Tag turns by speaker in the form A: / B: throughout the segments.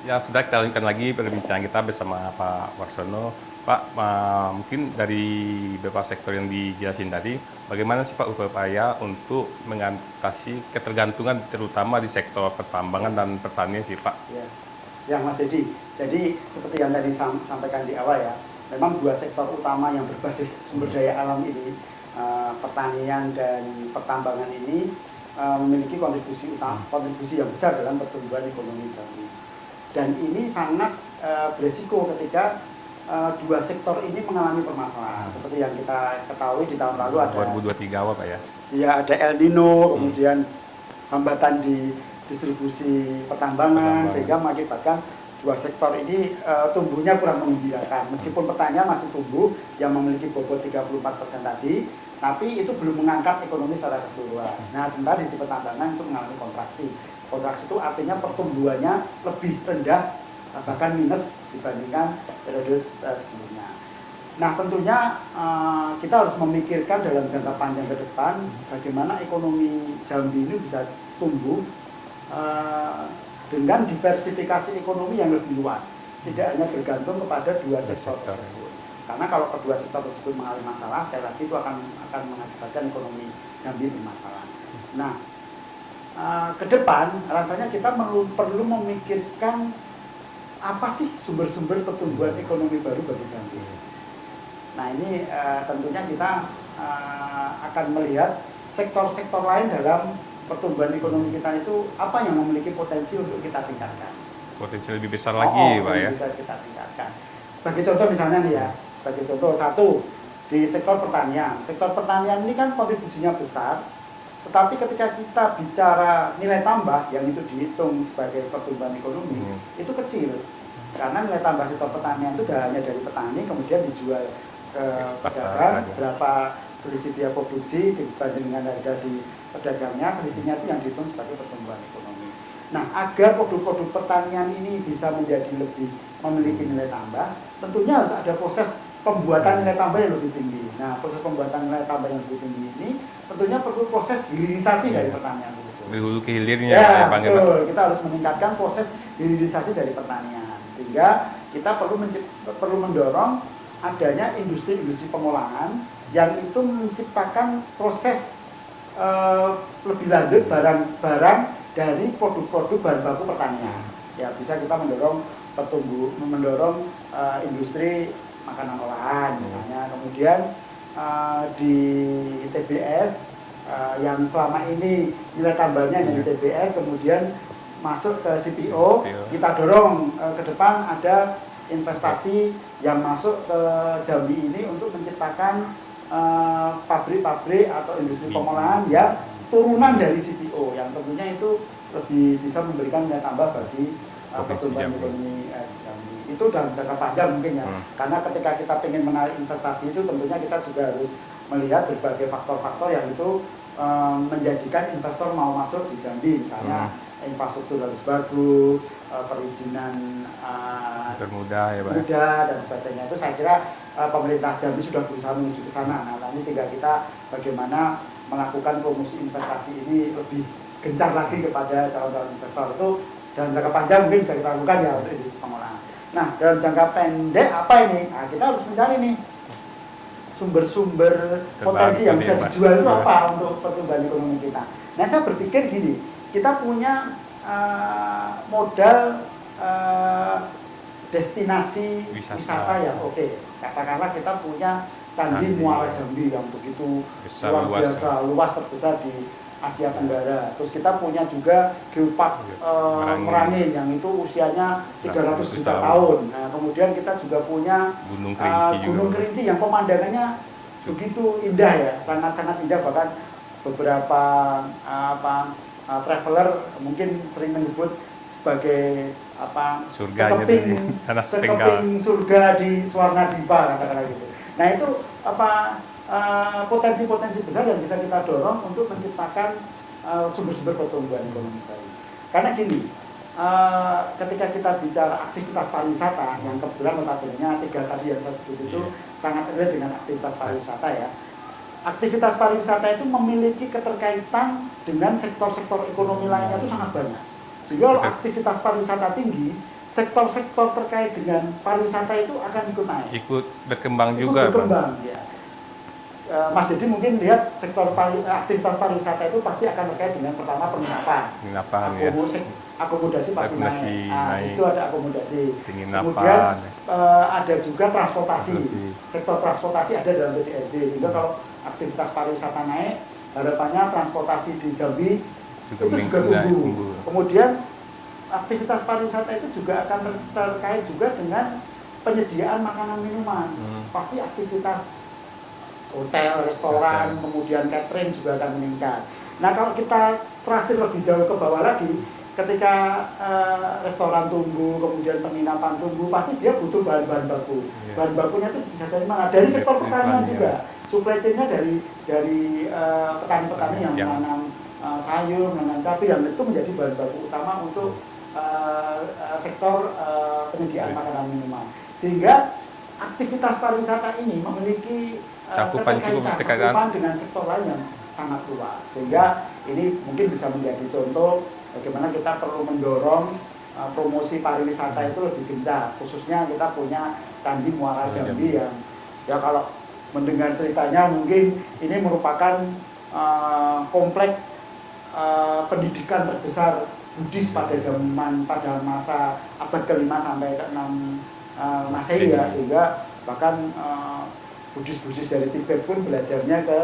A: Ya, sudah kita lanjutkan lagi perbincangan kita bersama Pak Warsono. Pak, mungkin dari beberapa sektor yang dijelasin tadi, bagaimana sih Pak upaya untuk mengatasi ketergantungan terutama di sektor pertambangan dan pertanian sih Pak?
B: Ya, ya Mas Dedi. Jadi seperti yang tadi sampaikan di awal ya, memang dua sektor utama yang berbasis sumber daya alam ini, pertanian dan pertambangan ini memiliki kontribusi yang besar dalam pertumbuhan ekonomi Jambi. Dan ini sangat beresiko ketika dua sektor ini mengalami permasalahan. Seperti yang kita ketahui di tahun lalu ada
A: 2023 awal Pak ya?
B: Ya, ada El Nino, kemudian hambatan di distribusi pertambangan, sehingga mengakibatkan dua sektor ini tumbuhnya kurang menggembirakan. Meskipun pertanian masih tumbuh yang memiliki bobot 34% tadi, tapi itu belum mengangkat ekonomi secara keseluruhan. Nah, sementara di pertambangan itu mengalami kontraksi. Kontraksi itu artinya pertumbuhannya lebih rendah, bahkan minus dibandingkan periode sebelumnya. Nah, tentunya kita harus memikirkan dalam jangka panjang ke depan bagaimana ekonomi Jambi ini bisa tumbuh dengan diversifikasi ekonomi yang lebih luas, tidak hanya bergantung kepada dua sektor tersebut. Karena kalau kedua sektor tersebut mengalami masalah, sekali lagi itu akan mengakibatkan ekonomi Jambi bermasalah. Nah, ke depan rasanya kita perlu memikirkan apa sih sumber-sumber pertumbuhan ekonomi baru bagi Jambi. Nah, ini tentunya kita akan melihat sektor-sektor lain dalam pertumbuhan ekonomi kita itu apa yang memiliki potensi untuk kita tingkatkan.
A: Potensi lebih besar lagi Pak ya?
B: Bisa kita tingkatkan. Sebagai contoh misalnya nih ya, sebagai contoh satu, di sektor pertanian. Sektor pertanian ini kan kontribusinya besar, tetapi ketika kita bicara nilai tambah yang itu dihitung sebagai pertumbuhan ekonomi, itu kecil. Karena nilai tambah sektor pertanian itu hanya dari petani kemudian dijual ke pedagang, berapa selisih biaya produksi dibanding dengan harga di pedagangnya, selisihnya itu yang dihitung sebagai pertumbuhan ekonomi. Nah, agar produk-produk pertanian ini bisa menjadi lebih memiliki nilai tambah, tentunya harus ada proses pembuatan nilai tambah yang lebih tinggi. Nah, proses pembuatan nilai tambah yang lebih tinggi ini tentunya perlu proses hilirisasi dari pertanian.
A: Dari hulu ke hilirnya
B: ya, betul. Kita harus meningkatkan proses hilirisasi dari pertanian, sehingga kita perlu mendorong adanya industri-industri pengolahan yang itu menciptakan proses lebih lanjut barang-barang dari produk-produk bahan baku pertanian. Ya, bisa kita mendorong industri makanan olahan misalnya. Kemudian di TBS yang selama ini nilai tambahnya dari TBS kemudian masuk ke CPO, kita dorong ke depan ada investasi yang masuk ke Jambi ini untuk menciptakan pabrik-pabrik atau industri pengolahan yang turunan dari CPO yang tentunya itu lebih bisa memberikan nilai tambah bagi pertumbuhan ekonomi Jambi. Itu dalam jangka panjang mungkin ya, karena ketika kita ingin menarik investasi itu tentunya kita juga harus melihat berbagai faktor-faktor yang itu menjadikan investor mau masuk di Jambi, misalnya infrastruktur harus bagus, perizinan
A: termudah ya Pak.
B: Mudah dan sebagainya. Itu saya kira pemerintah Jambi sudah berusaha menuju ke sana. Nah, nanti tinggal kita bagaimana melakukan promosi investasi ini lebih gencar lagi kepada calon-calon investor. Itu dalam jangka panjang mungkin bisa kita lakukan ya untuk industri pengolahan. Nah, dalam jangka pendek apa ini? Nah, kita harus mencari nih sumber-sumber potensi yang bisa dijual itu apa untuk pertumbuhan ekonomi kita. Nah, saya berpikir gini, kita punya modal destinasi wisata yang oke. Katakanlah kita punya Candi Muara Jambi yang begitu luar biasa, luas terbesar di Asia Tenggara. Terus kita punya juga Geopark Merangin yang itu usianya 300 juta tahun. Nah, kemudian kita juga punya Gunung Kerinci yang pemandangannya begitu indah ya, sangat-sangat indah, bahkan beberapa traveler mungkin sering menyebut sebagai sekeping surga di Swarnadipa katakanlah gitu. Nah, itu potensi-potensi besar yang bisa kita dorong untuk menciptakan sumber-sumber pertumbuhan ekonomi baru. Karena gini, ketika kita bicara aktivitas pariwisata yang kebetulan notabene 3 tadi yang saya sebut itu sangat erat dengan aktivitas pariwisata ya. Aktivitas pariwisata itu memiliki keterkaitan dengan sektor-sektor ekonomi lainnya itu sangat banyak. Sehingga kalau aktivitas pariwisata tinggi, sektor-sektor terkait dengan pariwisata itu akan ikut naik.
A: Ikut berkembang
B: Ikut
A: juga, Bang.
B: berkembang, ya. Mas Dedi mungkin lihat sektor aktivitas pariwisata itu pasti akan terkait dengan pertama penginapan.
A: Penginapan ya.
B: Akomodasi pasti
A: Akomodasi
B: naik. Nah, di
A: naik.
B: situ ada akomodasi.
A: Penginapan.
B: Kemudian ada juga transportasi.
A: Transportasi.
B: Sektor transportasi ada dalam PDRD. Sehingga kalau aktivitas pariwisata naik, harapannya transportasi di Jambi
A: Juga
B: itu juga tumbuh. Kemudian aktivitas pariwisata itu juga akan terkait juga dengan penyediaan makanan minuman. Pasti aktivitas hotel, restoran, kemudian catering juga akan meningkat. Nah, kalau kita tracing lebih jauh ke bawah lagi, ketika restoran tumbuh, kemudian penginapan tumbuh, pasti dia butuh bahan-bahan baku. Bahan bakunya itu bisa dari mana? Dari sektor pertanian juga. Supply chain-nya dari petani-petani yang menanam sayur, menanam cabai, yang itu menjadi bahan baku utama untuk sektor penyediaan makanan minuman. Sehingga aktivitas pariwisata ini memiliki cakupan dengan sektor lain yang sangat luas. Sehingga ini mungkin bisa menjadi contoh bagaimana kita perlu mendorong promosi pariwisata itu lebih gencar. Khususnya kita punya Candi Muara Jambi yang ya kalau mendengar ceritanya mungkin ini merupakan kompleks pendidikan terbesar Buddhis pada masa abad ke-5 sampai ke-6 Masehi ya, sehingga bahkan Buddhis dari Tibet pun belajarnya ke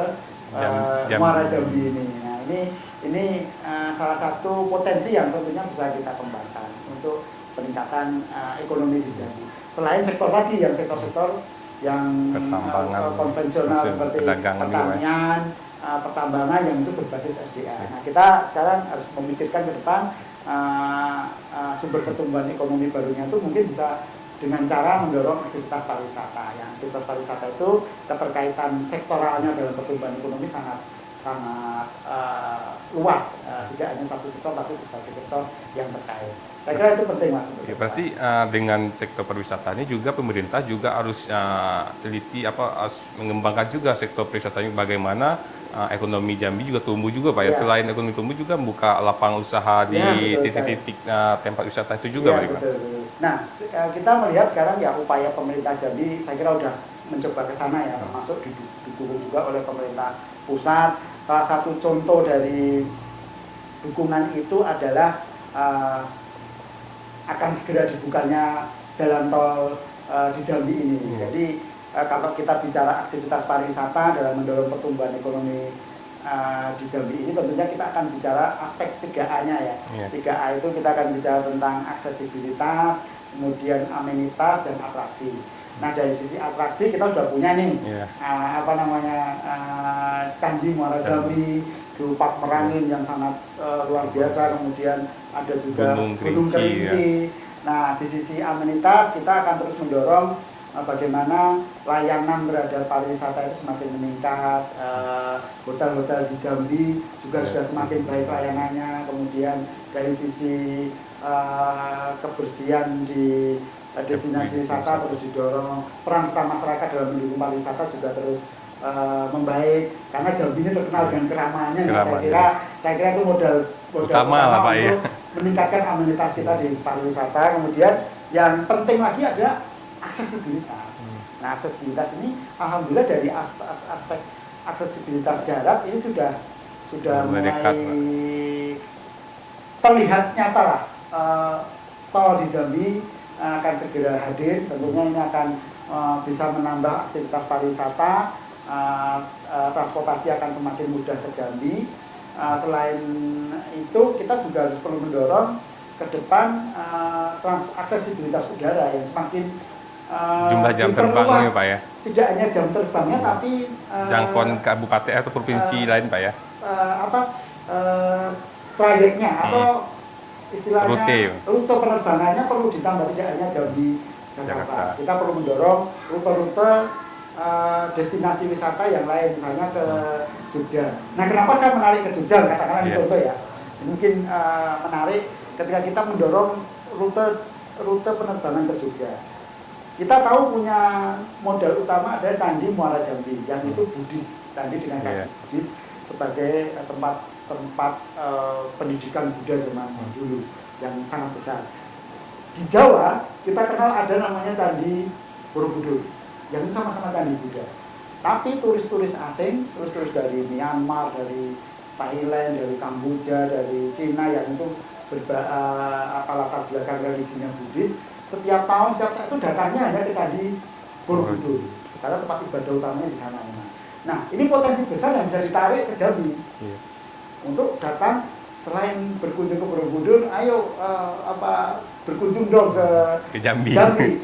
B: Muara Jambi ini. Nah, ini salah satu potensi yang tentunya bisa kita kembangkan untuk peningkatan ekonomi di Jambi. Selain sektor tadi, yang sektor-sektor yang konvensional seperti pertanian, pertambangan yang itu berbasis SDA. Nah, kita sekarang harus memikirkan ke depan sumber pertumbuhan ekonomi barunya itu mungkin bisa dengan cara mendorong aktivitas pariwisata. Yang aktivitas pariwisata itu keterkaitan sektoralnya dalam pertumbuhan ekonomi sangat luas, tidak hanya satu sektor tapi berbagai sektor yang terkait. Saya kira itu penting, Mas.
A: Ya, berarti dengan sektor pariwisata ini juga pemerintah juga harus teliti harus mengembangkan juga sektor pariwisata ini, bagaimana ekonomi Jambi juga tumbuh juga, Pak ya. Selain ekonomi tumbuh juga membuka lapangan usaha di titik-titik tempat wisata itu juga, Pak.
B: Betul. Nah, kita melihat sekarang ya upaya pemerintah Jambi, saya kira udah mencoba ke sana ya, termasuk didukung juga oleh pemerintah pusat. Salah satu contoh dari dukungan itu adalah akan segera dibukanya jalan tol di Jambi ini. Jadi kalau kita bicara aktivitas pariwisata dalam mendorong pertumbuhan ekonomi di Jambi ini, tentunya kita akan bicara aspek 3A-nya ya. 3A itu kita akan bicara tentang aksesibilitas, kemudian amenitas dan atraksi. Nah, dari sisi atraksi kita sudah punya nih Candi Muara Jambi, Geopark Merangin yang sangat luar biasa, kemudian ada juga Gunung Kerinci. Nah, di sisi amenitas kita akan terus mendorong bagaimana layanan terhadap pariwisata itu semakin meningkat. Hotel-hotel di Jambi juga sudah semakin baik layanannya. Kemudian dari sisi kebersihan di destinasi wisata terus didorong. Peran serta masyarakat dalam mendukung pariwisata juga terus membaik, karena Jambi ini terkenal dengan keramaiannya. Saya kira itu modal utama lah, Pak, untuk meningkatkan amenitas kita di pariwisata. Kemudian yang penting lagi ada aksesibilitas. Nah, aksesibilitas ini alhamdulillah dari aspek aksesibilitas darat ini sudah mulai terlihat nyata lah. Tol di Jambi akan segera hadir, tentunya ini akan bisa menambah aktivitas pariwisata, transportasi akan semakin mudah ke Jambi. Selain itu kita juga harus perlu mendorong ke depan aksesibilitas udara yang semakin
A: jumlah jam terbangnya, Pak ya.
B: Tidak hanya jam terbangnya tapi
A: jangkauan kabupaten atau provinsi lain, Pak ya.
B: Trayeknya atau istilahnya
A: rute
B: penerbangannya perlu ditambah, tidak hanya Jambi Jakarta. Kita perlu mendorong rute-rute destinasi wisata yang lain, misalnya ke Jogja. Nah, kenapa saya menarik ke Jogja? Katakanlah contoh ya. Mungkin menarik ketika kita mendorong rute penerbangan ke Jogja. Kita tahu punya modal utama ada Candi Muara Jambi, yang itu Buddhis, candi dengan kaki Buddhis sebagai tempat pendidikan Buddha zaman dulu yang sangat besar. di Jawa kita kenal ada namanya Candi Borobudur, yang itu sama-sama Candi Buddha. Tapi turis-turis asing, turis-turis dari Myanmar, dari Thailand, dari Kamboja, dari Cina yang itu latar belakang religinya Buddhis, setiap tahun itu datangnya hanya ke Candi Borobudur, karena tempat ibadah utamanya di sana. Nah, ini potensi besar yang bisa ditarik ke Jambi untuk datang. Selain berkunjung ke Borobudur, ayo berkunjung dong ke
A: Jambi.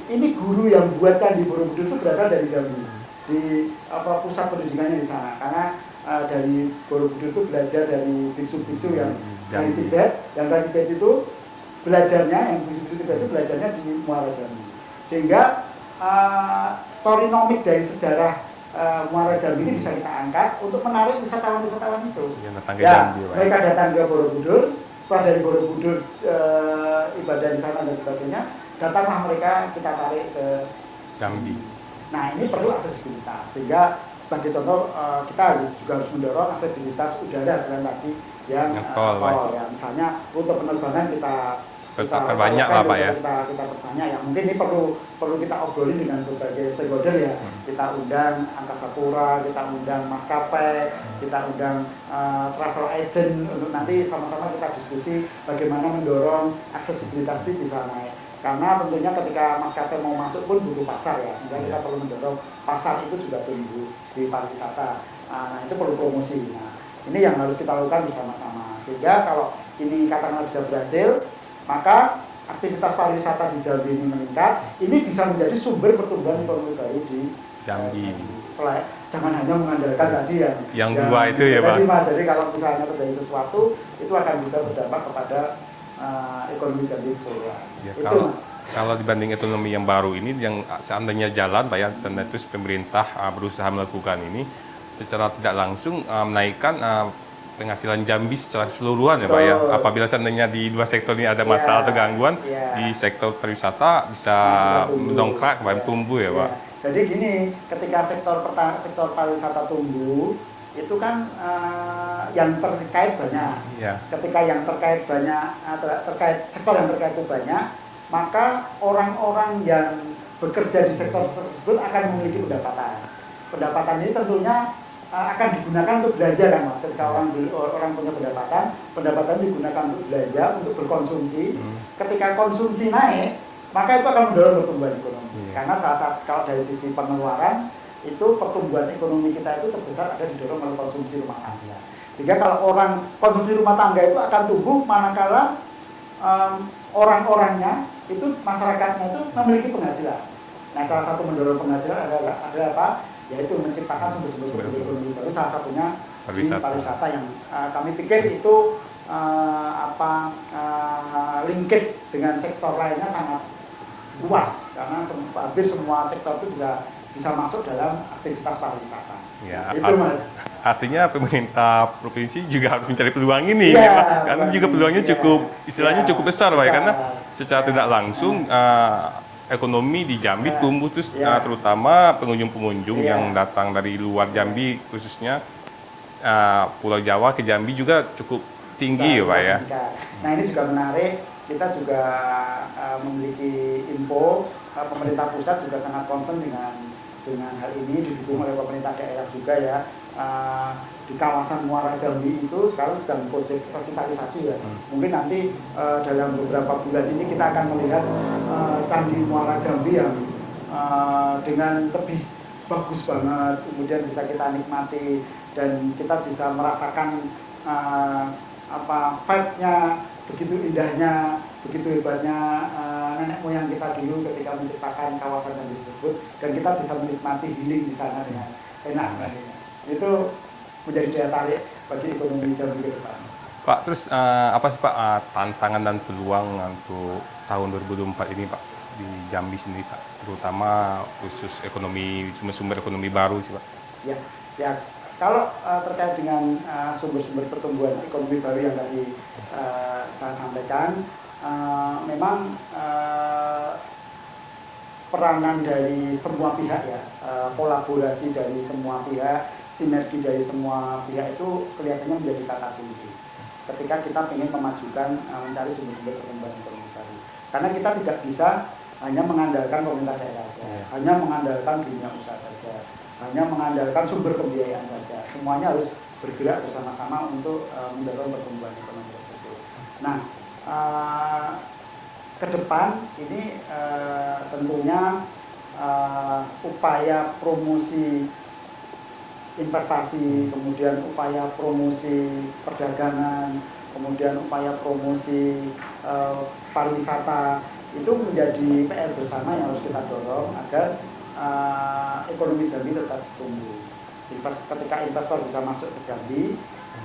B: Ini guru yang buat Candi Borobudur itu berasal dari Jambi, di pusat pendidikannya di sana. Karena dari Borobudur itu belajar dari biksu-biksu yang dari Tibet, yang dari Tibet itu belajarnya, yang biksu-biksu Tibet itu belajarnya di Muara Jambi. Sehingga storynomik dari sejarah Muara Jambi ini bisa kita angkat untuk menarik wisatawan-wisatawan itu. Mereka datang ke Borobudur, setelah dari Borobudur ibadah di sana dan sebagainya, datanglah mereka kita tarik ke
A: Jambi.
B: Nah, ini perlu aksesibilitas, sehingga sebagai contoh kita juga harus mendorong aksesibilitas udara selain tadi yang tol. Ya, misalnya rute penerbangan kita
A: perbanyak lah Pak ya.
B: Kita perbanyak ya. Mungkin ini perlu kita obrolin dengan berbagai stakeholder ya. Kita undang Angkasa Pura, kita undang maskapai, kita undang travel agent untuk nanti sama-sama kita diskusi bagaimana mendorong aksesibilitas ini bisa naik. Karena tentunya ketika maskapai mau masuk pun butuh pasar ya. Sehingga kita perlu mendorong pasar itu juga tumbuh di pariwisata. Nah, itu perlu promosi. Nah, ini yang harus kita lakukan bersama-sama. Sehingga kalau ini katakanlah bisa berhasil, maka aktivitas pariwisata di Jambi ini meningkat, ini bisa menjadi sumber pertumbuhan ekonomi baru di
A: Jambi.
B: Jangan hanya mengandalkan tadi
A: yang dua itu ya Pak.
B: Jadi kalau misalnya terjadi sesuatu, itu akan bisa berdampak kepada ekonomi Jambi keseluruhan.
A: Ya,
B: itu
A: kalau dibanding ekonomi yang baru ini, yang seandainya jalan Pak ya, seandainya terus pemerintah berusaha melakukan ini, secara tidak langsung menaikkan penghasilan Jambi secara keseluruhan ya Pak ya. Apabila seandainya di dua sektor ini ada masalah atau gangguan, di sektor pariwisata bisa mendongkrak, tumbuh ya Pak.
B: Jadi gini, ketika sektor pariwisata tumbuh, itu kan yang terkait banyak. Ketika yang terkait banyak, sektor yang terkait itu banyak, maka orang-orang yang bekerja di sektor tersebut akan memiliki pendapatan. Pendapatan ini tentunya akan digunakan untuk belanja kan Mas. Ketika orang punya pendapatan digunakan untuk belanja, untuk berkonsumsi. Ketika konsumsi naik, maka itu akan mendorong pertumbuhan ekonomi. Karena kalau dari sisi pengeluaran, itu pertumbuhan ekonomi kita itu terbesar ada didorong oleh konsumsi rumah tangga. Sehingga kalau orang konsumsi rumah tangga itu akan tumbuh manakala orang-orangnya itu, masyarakatnya itu memiliki penghasilan. Nah, salah satu mendorong penghasilan adalah apa? Yaitu menciptakan sumber-sumber ekonomi baru, salah satunya di pariwisata yang kami pikir itu linkage dengan sektor lainnya sangat luas, karena hampir semua sektor itu bisa masuk dalam aktivitas pariwisata.
A: Ya,
B: itu Mas.
A: Artinya pemerintah provinsi juga harus mencari peluang ini, ya, karena juga peluangnya cukup, istilahnya cukup besar Pak, karena secara tidak langsung ekonomi di Jambi tumbuh terus, terutama pengunjung-pengunjung yang datang dari luar Jambi, khususnya Pulau Jawa ke Jambi juga cukup tinggi ya Pak ya.
B: Nah, ini juga menarik, kita juga memiliki info, pemerintah pusat juga sangat concern dengan hal ini, didukung oleh pemerintah daerah juga ya. Di kawasan Muara Jambi itu sekarang sedang proyek revitalisasi ya. Mungkin nanti dalam beberapa bulan ini kita akan melihat Candi Muara Jambi yang dengan lebih bagus banget, kemudian bisa kita nikmati dan kita bisa merasakan vibe-nya, begitu indahnya, begitu hebatnya nenek moyang kita dulu ketika menciptakan kawasan yang tersebut, dan kita bisa menikmati healing di sana dengan enak. Itu menjadi daya tarik bagi ekonomi Jambi ke depan.
A: Pak, terus apa sih Pak tantangan dan peluang untuk tahun 2024 ini Pak di Jambi sendiri Pak, terutama khusus ekonomi, sumber-sumber ekonomi baru sih Pak?
B: Ya, kalau terkait dengan sumber-sumber pertumbuhan ekonomi baru yang tadi saya sampaikan, memang peranan dari semua pihak ya, kolaborasi dari semua pihak, sinergi dari semua pihak itu kelihatannya menjadi kata kunci. ketika kita ingin memajukan mencari sumber-sumber pertumbuhan ekonomi baru. Karena kita tidak bisa hanya mengandalkan pemerintah daerah saja, hanya mengandalkan dunia usaha saja, hanya mengandalkan sumber pembiayaan saja. Semuanya harus bergerak bersama-sama untuk mendorong pertumbuhan ekonomi tersebut. Nah, ke depan ini tentunya upaya promosi investasi, kemudian upaya promosi perdagangan, kemudian upaya promosi pariwisata itu menjadi PR bersama yang harus kita dorong agar ekonomi Jambi tetap tumbuh. Ketika investor bisa masuk ke Jambi,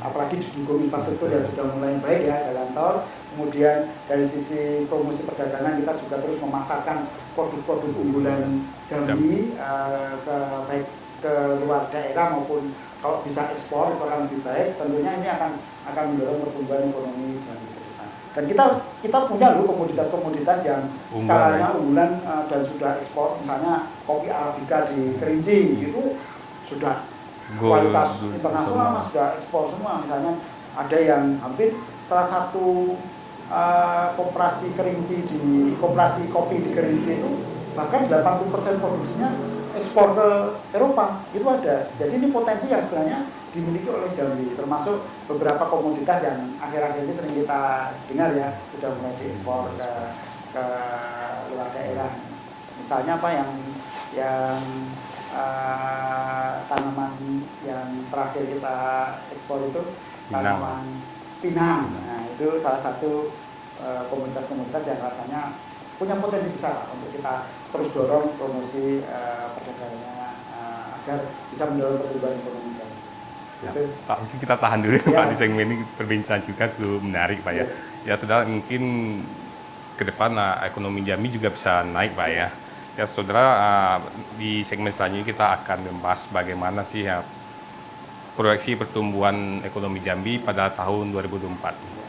B: apalagi didukung infrastruktur yang sudah mulai baik ya, jalan tol, kemudian dari sisi promosi perdagangan kita juga terus memasarkan produk-produk unggulan Jambi baik ke luar daerah maupun kalau bisa ekspor itu akan lebih baik. Tentunya ini akan mendorong pertumbuhan ekonomi Jambi ke depan. Dan kita punya loh komoditas-komoditas yang skalanya unggulan dan sudah ekspor, misalnya kopi Arabica di Kerinci itu sudah kualitas internasional, sudah ekspor semua. Misalnya ada yang hampir salah satu koperasi Kerinci koperasi kopi di Kerinci itu bahkan 80% produksinya ekspor ke Eropa, itu ada. Jadi ini potensi yang sebenarnya dimiliki oleh Jambi, termasuk beberapa komoditas yang akhir-akhir ini sering kita dengar ya, sudah mulai diekspor ke luar daerah. Misalnya apa yang tanaman yang terakhir kita ekspor itu tanaman pinang. Nah, itu salah satu komoditas-komoditas yang rasanya punya potensi besar untuk kita terus dorong promosi perdagangannya agar bisa mendorong pertumbuhan ekonomi Jambi.
A: Pak, mungkin kita tahan dulu ya. Pak, di segmen ini perbincangan juga cukup menarik Pak ya. Ya saudara, mungkin ke depan ekonomi Jambi juga bisa naik Pak ya. Ya saudara, di segmen selanjutnya kita akan membahas bagaimana sih ya proyeksi pertumbuhan ekonomi Jambi pada tahun 2024.